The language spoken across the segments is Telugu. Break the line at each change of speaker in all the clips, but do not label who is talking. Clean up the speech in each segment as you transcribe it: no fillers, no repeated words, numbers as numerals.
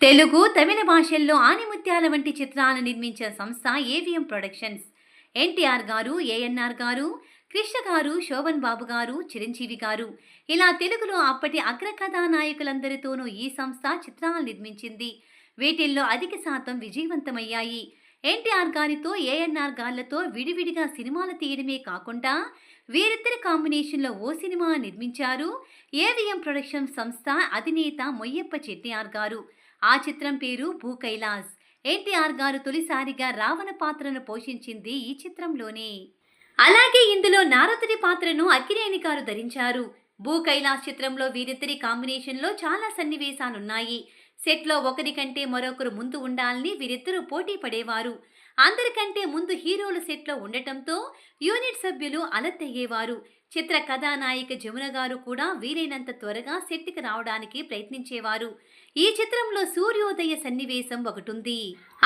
తెలుగు, తమిళ భాషల్లో ఆణిముత్యాల వంటి చిత్రాలను నిర్మించిన సంస్థ ఏవిఎం ప్రొడక్షన్స్. ఎన్టీఆర్ గారు, ఏఎన్ఆర్ గారు, కృష్ణ గారు, శోభన్ బాబు గారు, చిరంజీవి గారు ఇలా తెలుగులో అప్పటి అగ్ర కథానాయకులందరితోనూ ఈ సంస్థ చిత్రాలను నిర్మించింది. వీటిల్లో అధిక శాతం విజయవంతమయ్యాయి. ఎన్టీఆర్ గారితో, ఏఎన్ఆర్ గార్లతో విడివిడిగా సినిమాలు తీయడమే కాకుండా వీరిద్దరి కాంబినేషన్లో ఓ సినిమా నిర్మించారు ఏవిఎం ప్రొడక్షన్ సంస్థ అధినేత మొయ్యప్ప చెట్టియార్ గారు. ఆ చిత్రం పేరు భూ కైలాస్. ఎన్టీఆర్ గారు తొలిసారిగా రావణ పాత్రను పోషించింది ఈ చిత్రంలోనే. అలాగే ఇందులో నారదుడి పాత్రను అక్కినేని గారు ధరించారు. భూ కైలాస్ చిత్రంలో వీరిద్దరి కాంబినేషన్లో చాలా సన్నివేశాలున్నాయి. సెట్లో ఒకరి కంటే మరొకరు ముందు ఉండాలని వీరిద్దరూ పోటీ పడేవారు. అందరికంటే ముందు హీరోలు సెట్లో ఉండటంతో యూనిట్ సభ్యులు అలర్టయ్యేవారు. చిత్ర కథానాయిక జమున గారు కూడా వీలైనంత త్వరగా సెట్కి రావడానికి ప్రయత్నించేవారు. ఈ చిత్రంలో సూర్యోదయ సన్నివేశం ఒకటుంది.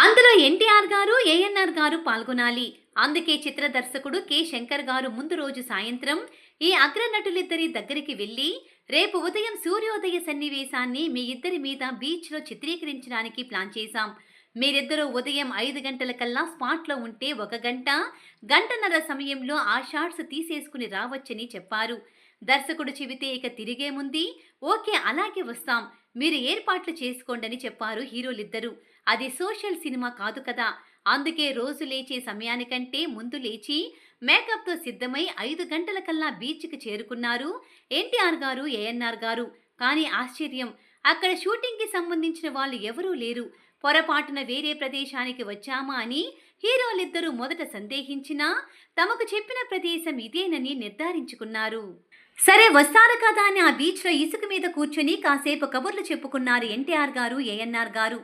అందులో ఎన్టీఆర్ గారు, ఏఎన్ఆర్ గారు పాల్గొనాలి. అందుకే చిత్ర దర్శకుడు కె శంకర్ గారు ముందు రోజు సాయంత్రం ఈ అగ్ర నటులిద్దరి దగ్గరికి వెళ్ళి, రేపు ఉదయం సూర్యోదయ సన్నివేశాన్ని మీ ఇద్దరి మీద బీచ్లో చిత్రీకరించడానికి ప్లాన్ చేశాం. మీరిద్దరూ ఉదయం 5 గంటలకల్లా స్పాట్లో ఉంటే 1 గంట, గంటన్నర సమయంలో ఆ షాట్స్ తీసేసుకుని రావచ్చని చెప్పారు. దర్శకుడు చెబితే ఇక తిరిగేముంది, ఓకే అలాగే వస్తాం, మీరు ఏర్పాట్లు చేసుకోండని చెప్పారు హీరోలిద్దరూ. అది సోషల్ సినిమా కాదు కదా, అందుకే రోజు లేచే సమయానికంటే ముందు లేచి మేకప్తో సిద్ధమై 5 గంటలకల్లా బీచ్కి చేరుకున్నారు ఎన్టీఆర్ గారు, ఏఎన్ఆర్ గారు. కానీ ఆశ్చర్యం, అక్కడ షూటింగ్కి సంబంధించిన వాళ్ళు ఎవరూ లేరు. పొరపాటున వేరే ప్రదేశానికి వచ్చామా అని హీరోలిద్దరూ మొదట సందేహించినా తమకు చెప్పిన ప్రదేశం ఇదేనని నిర్ధారించుకున్నారు. సరే వస్తారు కదా అని ఆ బీచ్లో ఇసుక మీద కూర్చొని కాసేపు కబుర్లు చెప్పుకున్నారు ఎన్టీఆర్ గారు, ఏఎన్ఆర్ గారు.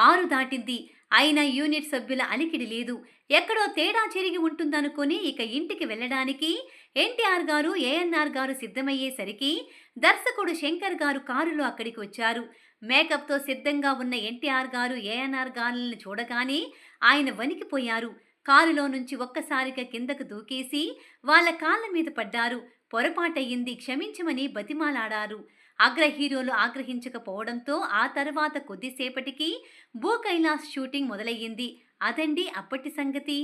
6 దాటింది. అయినా యూనిట్ సభ్యుల అలికిడి లేదు. ఎక్కడో తేడా జరిగి ఉంటుందనుకుని ఇక ఇంటికి వెళ్ళడానికి ఎన్టీఆర్ గారు, ఏఎన్ఆర్ గారు సిద్ధమయ్యేసరికి దర్శకుడు శంకర్ గారు కారులో అక్కడికి వచ్చారు. మేకప్తో సిద్ధంగా ఉన్న ఎన్టీఆర్ గారు, ఏఎన్ఆర్ గారులను చూడగానే ఆయన వణికిపోయారు. కారులో నుంచి ఒక్కసారిగా కిందకు దూకేసి వాళ్ళ కాళ్ళ మీద పడ్డారు. పొరపాటయ్యింది, క్షమించమని బతిమాలాడారు. అగ్ర హీరోలు ఆగ్రహించకపోవడంతో ఆ తర్వాత కొద్దిసేపటికి భూ కైలాస్ షూటింగ్ మొదలయ్యింది. అదండి అప్పటి సంగతి.